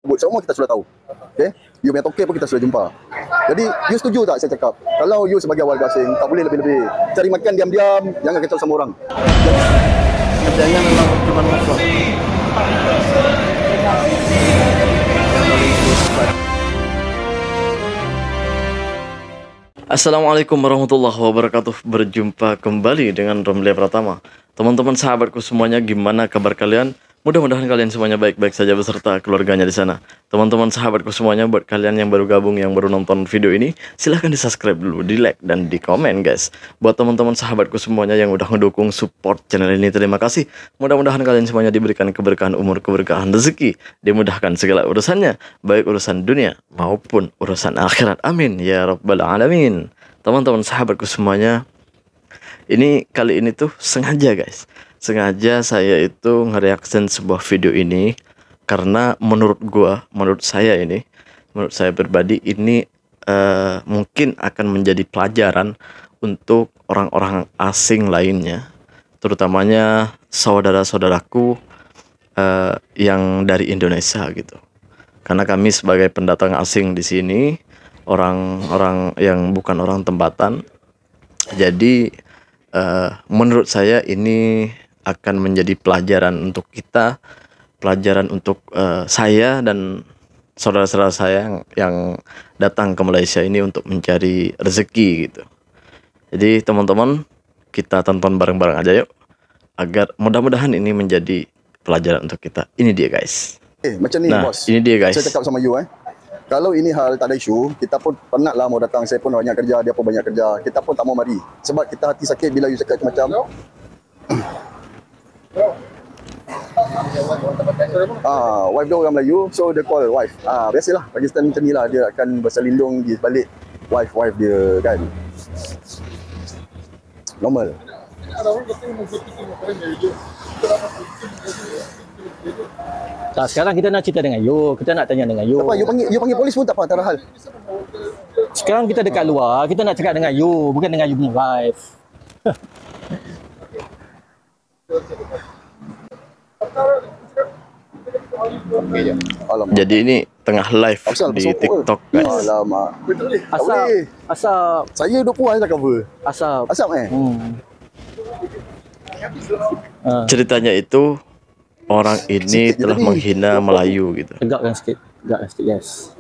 semua kita sudah tahu. Okay? You punya toke pun kita sudah jumpa. Jadi, you setuju tak saya cakap? Kalau you sebagai warga asing, tak boleh lebih-lebih. Cari makan diam-diam, jangan kacau sama orang. Kerjanya memang cuma ngeflog. Assalamualaikum warahmatullahi wabarakatuh. Berjumpa kembali dengan Romli Pratama. Teman-teman sahabatku semuanya, gimana kabar kalian? Mudah-mudahan kalian semuanya baik-baik saja beserta keluarganya di sana. Teman-teman sahabatku semuanya, buat kalian yang baru gabung, yang baru nonton video ini, silahkan di subscribe dulu, di like, dan di komen guys. Buat teman-teman sahabatku semuanya yang udah mendukung support channel ini, terima kasih. Mudah-mudahan kalian semuanya diberikan keberkahan umur, keberkahan rezeki, dimudahkan segala urusannya, baik urusan dunia maupun urusan akhirat. Amin ya rabbal alamin. Teman-teman sahabatku semuanya, ini kali ini tuh sengaja guys, sengaja saya itu nge-reaction sebuah video ini karena menurut saya pribadi ini mungkin akan menjadi pelajaran untuk orang-orang asing lainnya, terutamanya saudara-saudaraku yang dari Indonesia gitu. Karena kami sebagai pendatang asing di sini, orang-orang yang bukan orang tempatan, jadi menurut saya ini akan menjadi pelajaran untuk kita, pelajaran untuk saya dan saudara-saudara saya yang datang ke Malaysia ini untuk mencari rezeki gitu. Jadi teman-teman, kita tonton bareng-bareng aja yuk, agar mudah-mudahan ini menjadi pelajaran untuk kita. Ini dia guys. Macam ni bos. Ini dia guys. Saya cakap sama you kalau ini hal tak ada isu, kita pun penat lah mau datang. Saya pun banyak kerja, dia pun banyak kerja. Kita pun tak mau mari. Sebab kita hati sakit bila you cakap macam wife dia orang Melayu, so dia call wife. Biasalah Pakistan macam ni lah, dia akan berselindung di balik wife dia kan. Normal. Tak, sekarang kita nak cerita dengan you. Kita nak tanya dengan you. Apa you panggil polis pun tak apa, tak ada hal. Sekarang kita dekat luar, kita nak cakap dengan you, bukan dengan you punya wife. Jadi ini tengah live di TikTok guys. Alamak. Asap. Saya 20 dah cover. Asap. Asap Ceritanya itu orang ini sikit telah menghina Melayu gitu. Tegakkan sikit guys.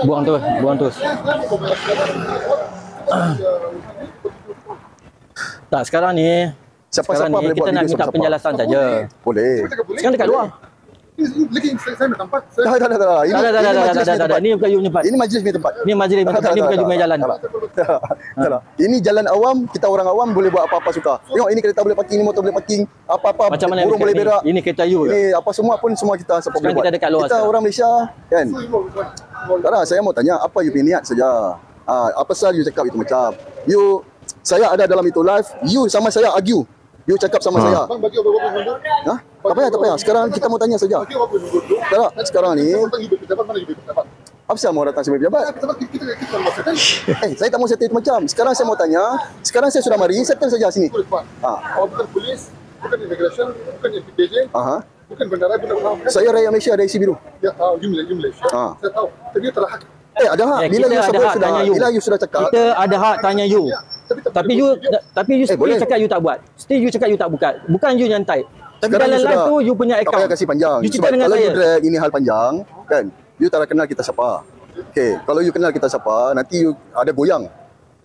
Buang terus. Tak, sekarang ni Siapa-siapa boleh kita buat nak video minta siapa-siapa. penjelasan saja. Boleh. Sekarang dekat luar. Tak. Tak. Ini bukan you punya tempat. Ini majlis punya tempat. Ini majlis punya tempat. Ini bukan you punya jalan. Tak. Ini jalan awam, kita orang awam boleh buat apa-apa suka. Tengok ini kereta boleh parking, ini motor boleh parking, apa-apa Macam mana burung boleh berak. Ini kereta you ke? Ini apa semua kita siapa boleh buat. kita dekat luar Kita sekarang. orang Malaysia kan. Tak lah, saya mau tanya apa you punya niat saja. Apa pasal you cakap itu macam. Saya ada dalam itu live, you sama saya argue. You cakap sama saya. Tak payah. Sekarang kita mau tanya saja. Tak, sekarang ni apa saya mau datang sebagai pejabat? Saya tak mau settle macam. Sekarang saya mau tanya. Sekarang saya sudah mari, settle saja sini. Bukan polis, bukan immigration, bukan FPJ, bukan bandara, bukan Saya rakyat Malaysia ada isi biru. Ya tahu, you Malaysia. Saya tahu. Tapi you telah hak. Ada hak. Bila kita ada hak tanya you. Bila you sudah cakap. Kita ada hak tanya you. Tapi you still cakap you tak buat. Still you cakap you tak buat. Bukan you nyantai. Tapi Sekarang dalam you live sudah tu you punya tak account. payah kasih panjang. You cerita Sebab dengan kalau saya. you drag ini hal panjang, kan, you tak kenal kita siapa. Okay, kalau you kenal kita siapa, nanti you ada goyang.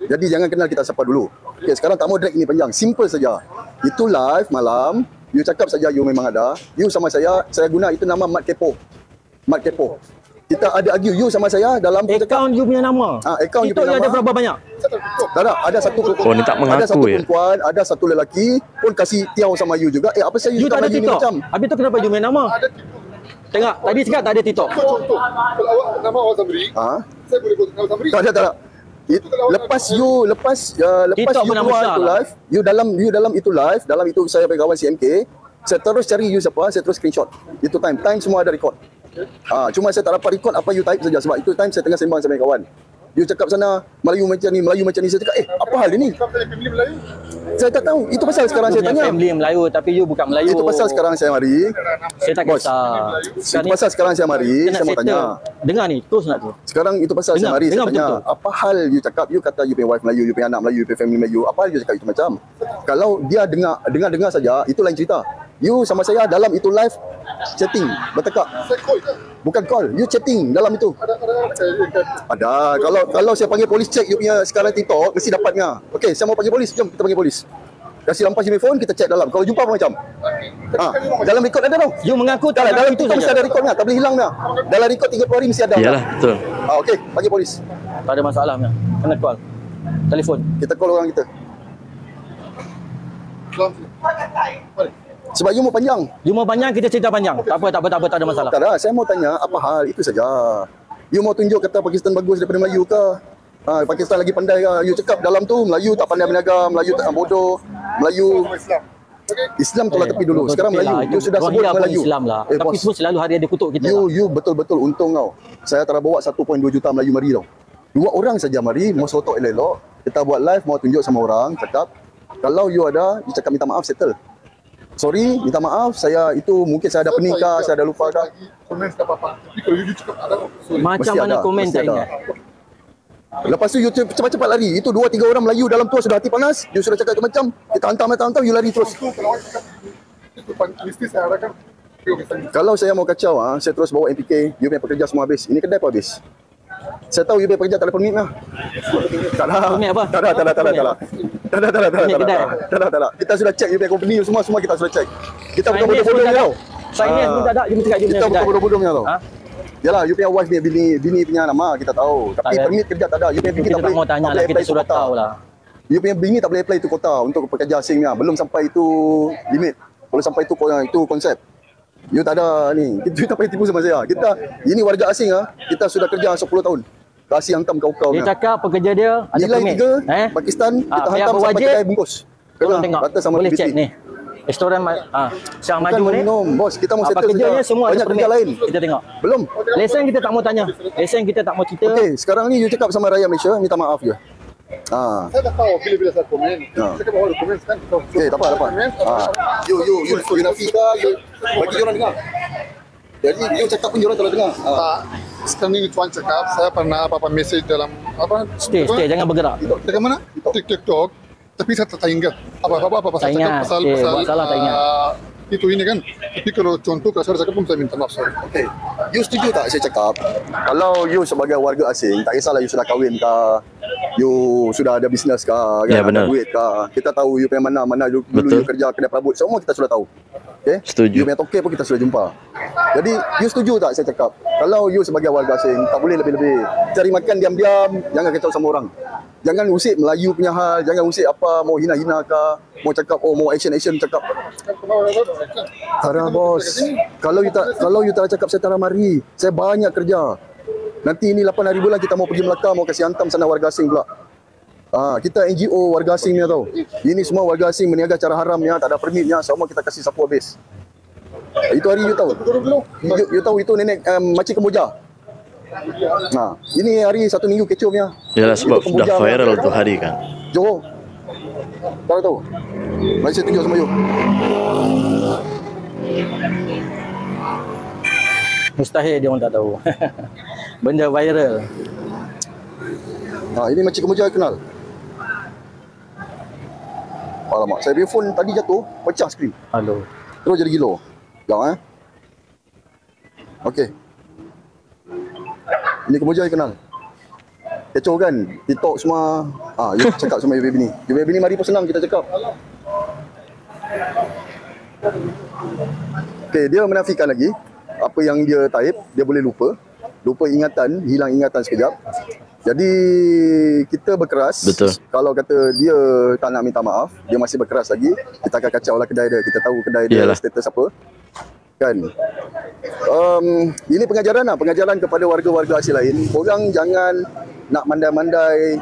Jadi jangan kenal kita siapa dulu. Okay, sekarang tak mau drag ini panjang. Simple saja. Itu live malam, you cakap saja you memang ada. You sama saya guna itu nama Mat Kepo. Mat Kepo. Kita ada argue you sama saya dalam Account you punya nama. Account you TikTok punya you ada nama. berapa banyak? Tak ada satu Oh, ni tak mengaku ada satu ya? perempuan, ada satu lelaki pun kasih tiaw sama you juga. Apa saya You tak ada you ni TikTok. macam? Habis tu kenapa you main nama? Tengok, tadi cakap tak ada TikTok. Contoh, kalau awak nama awak Zamri, saya boleh buat nama Zamri. Tak ada. Lepas you TikTok pun nama keluar besar itu lah. live, you dalam itu live, dalam itu saya punya kawan CMK, saya terus cari you siapa, saya terus screenshot. Itu time semua ada record. Cuma saya tak dapat record apa you type saja sebab itu time saya tengah sembang sama kawan. You cakap sana Melayu macam ni, Melayu macam ni. Saya cakap, apa hal ini? Kau tanya family Melayu. Saya tak tahu. Itu pasal sekarang You saya punya tanya. family yang Melayu tapi you bukan Melayu. Itu pasal sekarang saya mari. Saya tak Bos. kisah. Itu pasal sekarang saya mari. Kita nak Saya mau settle. tanya. Dengar ni, terus nak tu. Sekarang itu pasal saya Dengar, mari. Saya dengar tanya. betul-betul. Apa hal you cakap? You kata you punya wife Melayu, you punya anak Melayu, you punya family Melayu. Apa hal you cakap itu macam? Kalau dia dengar saja, itu lain cerita. You sama saya dalam itu live chatting, bertekak. Saya call je. Bukan call, you chatting dalam itu. Ada. Kalau saya panggil polis check you punya sekarang TikTok, mesti dapatnya. Okey, saya mau panggil polis. Jom kita panggil polis. Kasih lampas you phone, kita check dalam. Kalau jumpa apa macam? Dalam rekod ada tau. You mengaku tak Dalam itu itu mesti saja. ada rekodnya, tak boleh hilangnya. Dalam rekod 30 hari mesti ada. Iyalah, betul. Okey, panggil polis. Tak ada masalah punya. Kena call. Telefon. Kita call orang kita. Sebab you mau panjang. You mau panjang, kita cerita panjang. Tak apa, tak ada masalah. Tak ada, saya mau tanya apa hal itu saja. You mau tunjuk kata Pakistan bagus daripada Melayu ke? Pakistan lagi pandai ke? You cakap dalam tu Melayu tak pandai berniaga, Melayu tak bodoh, Melayu Islam. Okay. Islam tolak tepi dulu. Sekarang betul Melayu. lah. You sudah sebut Rohingya pun Melayu. Islam lah. Tapi Bos, semua selalu hari ada kutuk kita lah. you betul-betul untung tau. Saya telah bawa 1.2 juta Melayu mari tau. 2 orang saja mari, mau sotok elok-elok. Kita buat live, mau tunjuk sama orang, cakap. Kalau you ada, you cakap minta maaf, settle. Sorry, minta maaf, saya itu mungkin saya ada penikah, saya ada lupa kah? Komen tak apa-apa. Tapi kalau you cakap ada, Macam Mesti mana ada, komen mesti tak ada. ingat. Lepas tu you cepat-cepat lari. Itu 2-3 orang Melayu dalam tu sudah hati panas. You sudah cakap macam kita hantam, you lari terus. itu kalau orang cakap itu mesti saya arahkan. Kalau saya mau kacau, saya terus bawa MPK. You punya pekerja semua habis. Ini kedai apa habis? Saya tahu you punya pekerja tak ada permit lah. Tak ada. Permit apa? Tak ada. Permit kedai? Tak ada. Kita sudah check you punya company semua kita sudah check. Kita bukan Finance bodoh-bodoh pun tak tau. ada. Finance pun tak ada. You mesti kat you punya Kita bukan kedai. bodoh-bodoh tau. Ha? Yalah, you punya wife punya bini punya nama kita tahu. Tapi ada. permit kerja tak ada. You punya bini Kita tak tak boleh. mau tanya tak lah. boleh Kita apply tu sudah kota. tahu lah. You punya bini tak boleh apply tu kota untuk pekerja asingnya. Belum sampai itu limit. Belum sampai itu konsep. You tak ada ni. Kita tak payah tipu sama saya. Ini warga asing kita sudah kerja 10 tahun. Kasih hantam kau-kau. Dia cakap pekerja dia ada Nilai permit. 3 Pakistan kita pihak hantam sampai berwajib, kedai bungkus. Tolong tengok. Rata sama Boleh PBT. check ni. Restoran Syah Bukan Maju ni. minum, bos. Kita mau settle Pekerjanya saja. semua ada Banyak permit. kerja lain. Kita tengok. Belum. Lesen kita tak mau tanya. Lesen kita tak mau cerita. Okey, sekarang ni you cakap sama rakyat Malaysia, minta maaf je. Saya dah tahu bila saya komen. Saya cakap bahawa komen sekarang kita. Okey, tak apa. You nafikan, you bagi orang dengar. Jadi you cakap pun orang tak dengar. Sekarang ni tuan cakap saya pernah apa message dalam apa? Stay, jangan bergerak. Dekat mana? TikTok. Tapi saya tak ingat apa Tak saya ingat. cakap pasal Okey, buat salah tak ingat. itu ini kan. Tapi kalau contoh kalau saya cakap pun saya minta maaf. Sorry. Okey. You setuju tak saya cakap? Kalau you sebagai warga asing, tak kisahlah you sudah kahwin ke, you sudah ada bisnes ke, kan, Ya, ada benar. duit ke. Kita tahu you punya mana dulu Betul. you kerja kedai perabot. Semua kita sudah tahu. Okey? Setuju. You punya toke pun kita sudah jumpa. Jadi you setuju tak saya cakap? Kalau you sebagai warga asing, tak boleh lebih-lebih. Cari makan diam-diam, jangan kacau sama orang. Jangan usik Melayu punya hal, jangan usik apa, mau hina-hina ke, mau cakap, mau action cakap. Tara bos, kalau you tak cakap saya tara mari. Saya banyak kerja. Nanti ini 8 hari bulan kita mau pergi Melaka, mau kasih hantam sana warga asing pula. Kita NGO warga asing ni tau. Ini semua warga asing berniaga cara haram ya, tak ada permitnya, semua kita kasih sapu habis. Itu hari you tahu. You tahu itu nenek makcik Kemboja. Ini hari 1 minggu kecoh punya. Yalah, sebab Itu sudah Kemboja viral punya. tu hari kan. Johor. Tahu. Mari saya tunjuk sama you. Mustahil dia orang tak tahu. Benda viral. Ini makcik Kemboja kenal. Alamak, saya punya phone tadi jatuh, pecah skrin. Halo. Terus jadi gilo. Jangan Okey. Ini Kemboja kenal. Kecoh kan? TikTok semua. You cakap sama you bini. You bini mari pun senang kita cakap. Okey, dia menafikan lagi. Apa yang dia type, dia boleh lupa. Lupa ingatan, hilang ingatan sekejap. Jadi kita berkeras. Betul. Kalau kata dia tak nak minta maaf, dia masih berkeras lagi, kita akan kacau lah kedai dia. Kita tahu kedai dia Yalah. status apa. Kan? Ini pengajaran kepada warga-warga asing lain. Korang jangan nak mandai-mandai,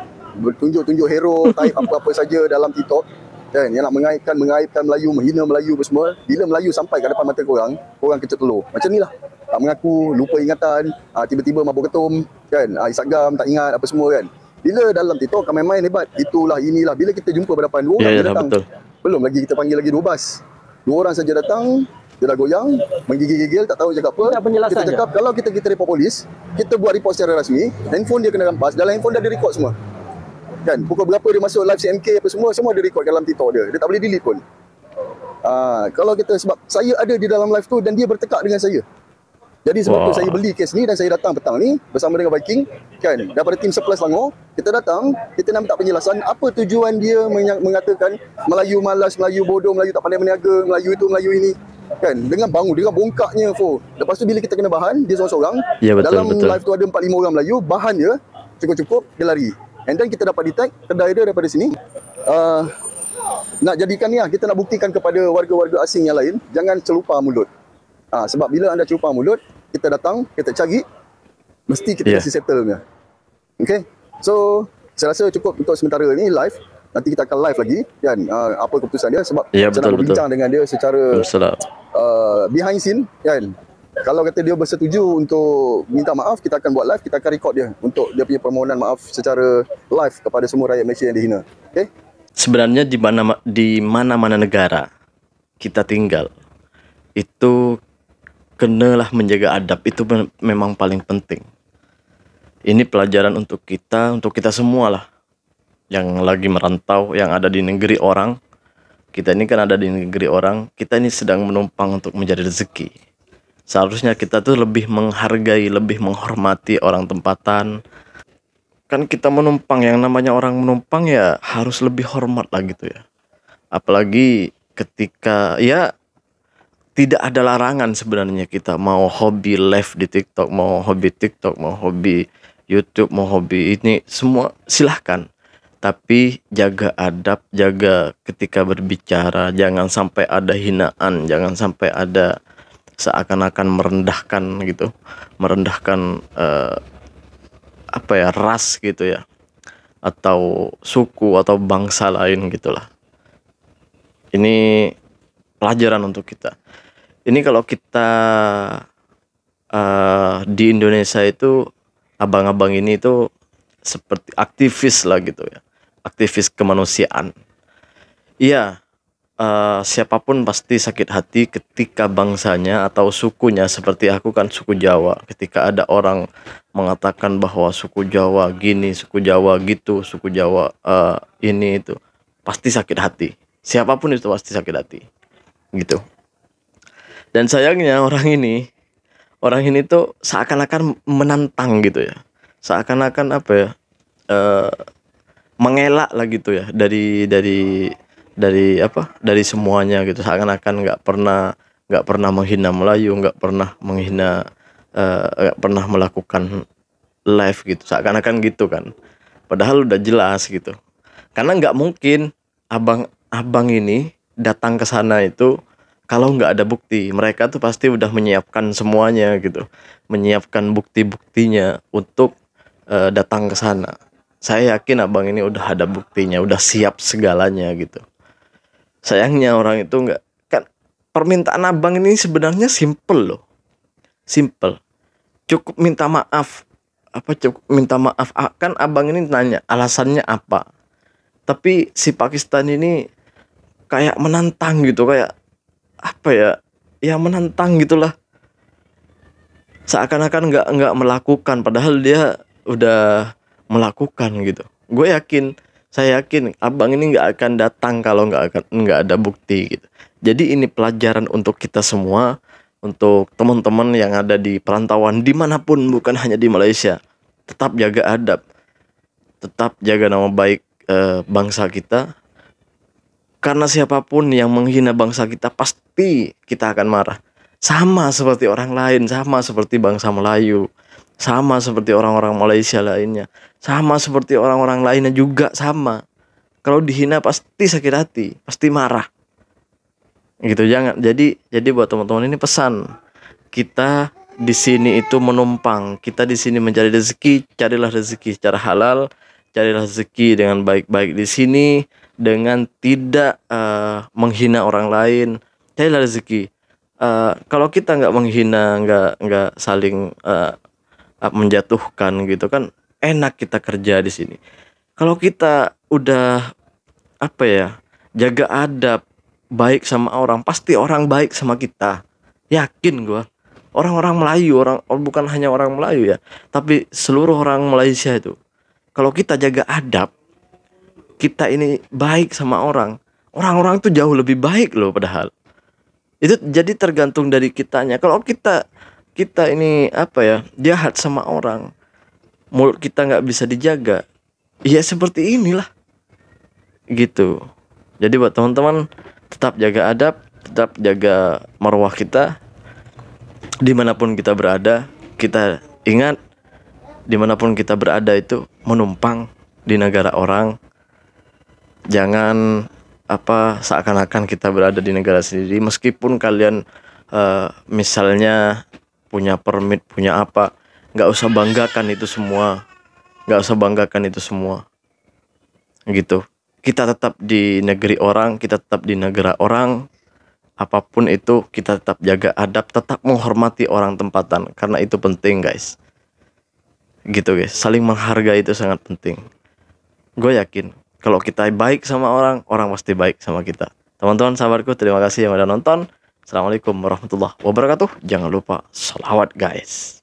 tunjuk-tunjuk hero, type apa-apa saja dalam TikTok. Kan? Yang nak mengaibkan Melayu, menghina Melayu apa semua. Bila Melayu sampai kat depan mata korang kecet telur. Macam ni lah. Tak mengaku, lupa ingatan, tiba-tiba mabuk ketum. kan. Instagram tak ingat apa semua kan. Bila dalam TikTok kau main-main hebat, itulah inilah. Bila kita jumpa berdepan, dua orang je datang. Betul. Belum lagi kita panggil lagi 2 bas. 2 orang saja datang, dia dah goyang, menggigil-gigil, tak tahu cakap apa. Tak penjelasan Kita cakap kalau kita report polis, kita buat report secara rasmi, handphone dia kena rampas, dalam handphone dah ada record semua. Kan, pukul berapa dia masuk live CMK apa semua ada record dalam TikTok dia. Dia tak boleh delete pun. Kalau kita, sebab saya ada di dalam live tu dan dia bertekak dengan saya. Jadi sebab tu saya beli kes ni dan saya datang petang ni bersama dengan Viking kan, daripada tim Surplus Selangor. Kita datang, kita nak minta penjelasan apa tujuan dia mengatakan Melayu malas, Melayu bodoh, Melayu tak pandai berniaga, Melayu itu, Melayu ini kan, dengan bongkaknya Lepas tu bila kita kena bahan, dia seorang-seorang. Ya, betul, dalam betul. live tu ada 4-5 orang Melayu, bahan dia cukup-cukup, dia lari. And then kita dapat detect kedai dia daripada sini. Nak jadikan ni lah, kita nak buktikan kepada warga-warga asing yang lain, jangan celupar mulut. Sebab bila anda celupar mulut, kita datang, kita cari, mesti kita kasi settle punya. Okay, so saya rasa cukup untuk sementara ni live. Nanti kita akan live lagi kan, apa keputusan dia, sebab saya nak berbincang dengan dia secara behind scene kan. Kalau kata dia bersetuju untuk minta maaf, kita akan buat live, kita akan record dia untuk dia punya permohonan maaf secara live kepada semua rakyat Malaysia yang dihina. Okay? Sebenarnya di mana-mana negara kita tinggal, itu kenalah menjaga adab, itu memang paling penting. Ini pelajaran untuk kita semua lah, yang lagi merantau, yang ada di negeri orang. Kita ini kan ada di negeri orang, kita ini sedang menumpang untuk mencari rezeki. Seharusnya kita tuh lebih menghargai, lebih menghormati orang tempatan. Kan kita menumpang, yang namanya orang menumpang ya harus lebih hormat lah gitu ya. Apalagi ketika ya tidak ada larangan sebenarnya, kita mau hobi live di TikTok, mau hobi TikTok, mau hobi YouTube, mau hobi ini, semua silahkan. Tapi jaga adab, jaga ketika berbicara, jangan sampai ada hinaan, jangan sampai ada seakan-akan merendahkan gitu, merendahkan ras gitu ya, atau suku atau bangsa lain gitulah. Ini pelajaran untuk kita. Ini kalau kita di Indonesia itu, abang-abang ini itu seperti aktivis lah gitu ya, aktivis kemanusiaan. Iya, siapapun pasti sakit hati ketika bangsanya atau sukunya, seperti aku kan suku Jawa, ketika ada orang mengatakan bahwa suku Jawa gini, suku Jawa gitu, suku Jawa ini itu, pasti sakit hati. Siapapun itu pasti sakit hati gitu. Dan sayangnya orang ini tuh seakan-akan menantang gitu ya, seakan-akan mengelak lah gitu ya dari semuanya gitu, seakan-akan nggak pernah menghina Melayu, nggak pernah melakukan live gitu, seakan-akan gitu kan, padahal udah jelas gitu. Karena nggak mungkin abang ini datang ke sana itu kalau nggak ada bukti. Mereka tuh pasti udah menyiapkan semuanya gitu, menyiapkan bukti-buktinya untuk datang ke sana. Saya yakin abang ini udah ada buktinya, udah siap segalanya gitu. Sayangnya orang itu nggak, kan permintaan abang ini sebenarnya simple loh, simple. Cukup minta maaf, kan abang ini nanya alasannya apa. Tapi si Pakistan ini kayak menantang gitu, kayak ya menantang gitulah, seakan-akan nggak melakukan padahal dia udah melakukan gitu. Saya yakin abang ini nggak akan datang kalau nggak ada bukti gitu. Jadi ini pelajaran untuk kita semua, untuk teman-teman yang ada di perantauan dimanapun, bukan hanya di Malaysia. Tetap jaga adab, tetap jaga nama baik bangsa kita. Karena siapapun yang menghina bangsa kita, pasti kita akan marah. Sama seperti orang lain, sama seperti bangsa Melayu, sama seperti orang-orang Malaysia lainnya, sama seperti orang-orang lainnya juga sama. Kalau dihina pasti sakit hati, pasti marah. Gitu, jangan. Jadi buat teman-teman ini pesan, kita di sini itu menumpang, kita di sini mencari rezeki, carilah rezeki secara halal, carilah rezeki dengan baik-baik di sini, dengan tidak menghina orang lain. Carilah rezeki. Kalau kita nggak menghina, nggak saling menjatuhkan gitu kan, enak kita kerja di sini. Kalau kita udah apa ya, jaga adab, baik sama orang, pasti orang baik sama kita. Yakin gua. Orang-orang Melayu, bukan hanya orang Melayu ya, tapi seluruh orang Malaysia itu. Kalau kita jaga adab, kita ini baik sama orang, orang-orang itu jauh lebih baik loh padahal. Itu jadi tergantung dari kitanya. Kalau kita ini apa ya, jahat sama orang, mulut kita nggak bisa dijaga, ya seperti inilah gitu. Jadi buat teman-teman, tetap jaga adab, tetap jaga marwah kita. Dimanapun kita berada, kita ingat, dimanapun kita berada itu menumpang di negara orang. Jangan seakan-akan kita berada di negara sendiri. Meskipun kalian misalnya punya permit, punya apa, nggak usah banggakan itu semua, gitu. Kita tetap di negeri orang, kita tetap di negara orang. Apapun itu, kita tetap jaga adab, tetap menghormati orang tempatan, karena itu penting guys. Gitu guys, saling menghargai itu sangat penting. Gue yakin kalau kita baik sama orang, orang pasti baik sama kita. Teman-teman sahabatku, terima kasih yang udah nonton. Assalamualaikum warahmatullahi wabarakatuh. Jangan lupa sholawat guys.